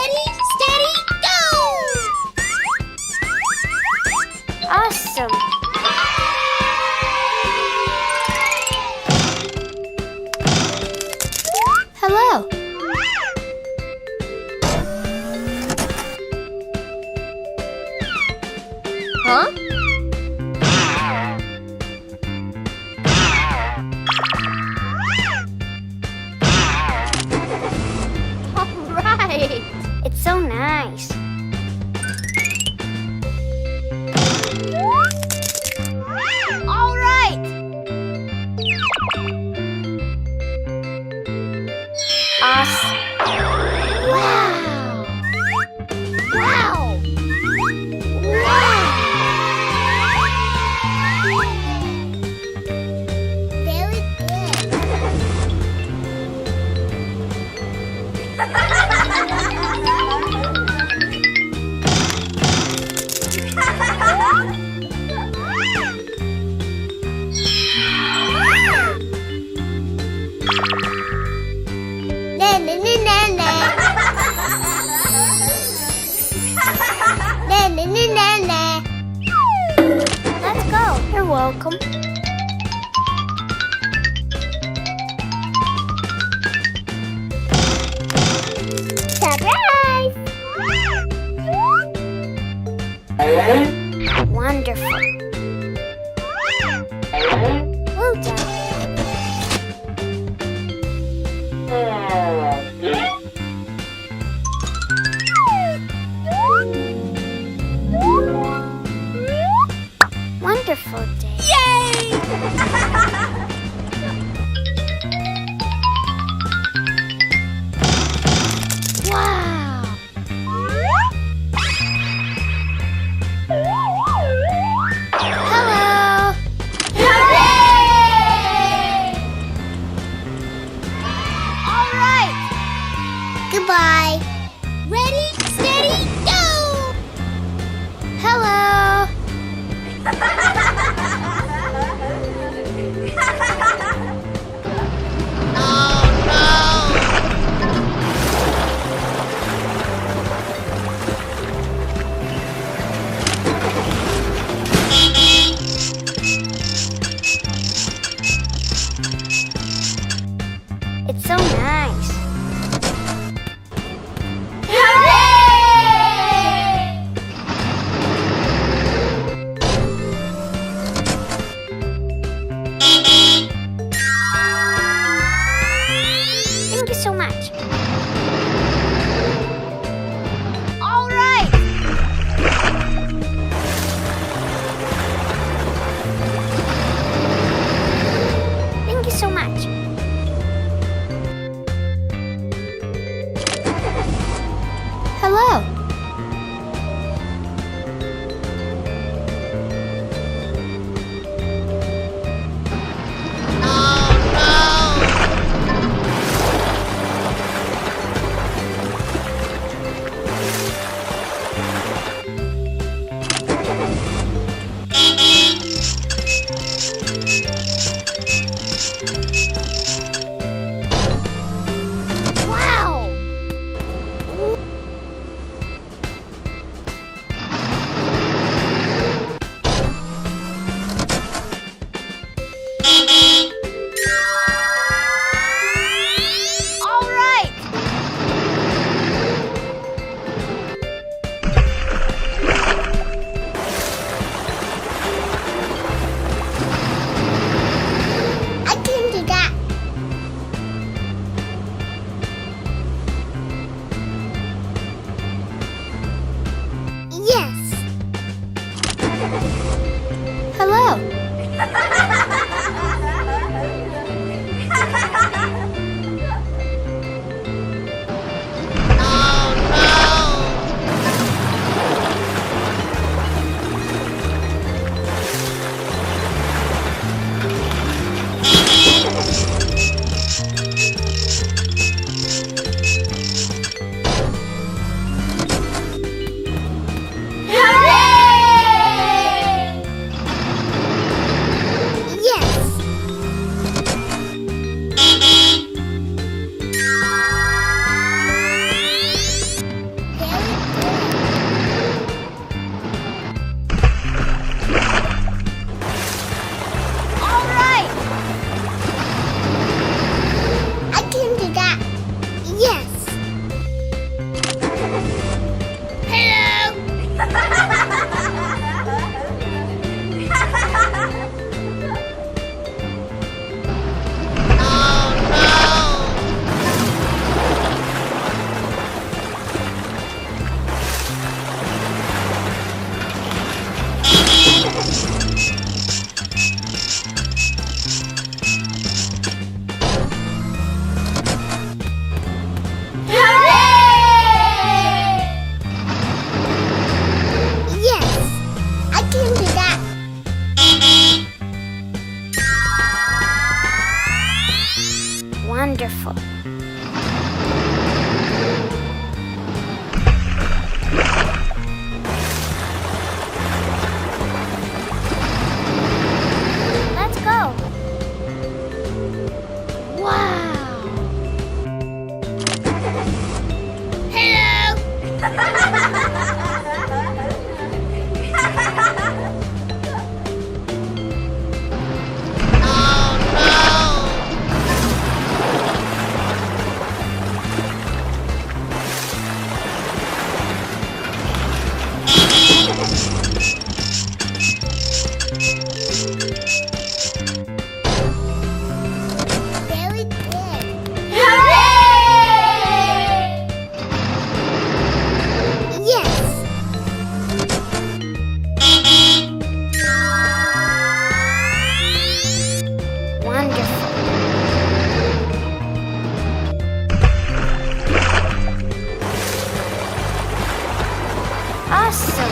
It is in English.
Ready, steady, go! Awesome! Hello! Huh? All right! It's so nice. All right! Awesome! Wow! Wow! Wow! Very good. Na na na na na. Na na na na na. Let's go. You're welcome. Surprise! Wonderful. Well done. Wonderful day. Yay! Wow! Hello! Hooray! All right. Goodbye. Ready, steady, go! Hello! It's so nice. Hooray! Thank you so much. All right. Thank you so much. Hello. Wow. Very good. Hooray! Yes. Wonderful. Awesome.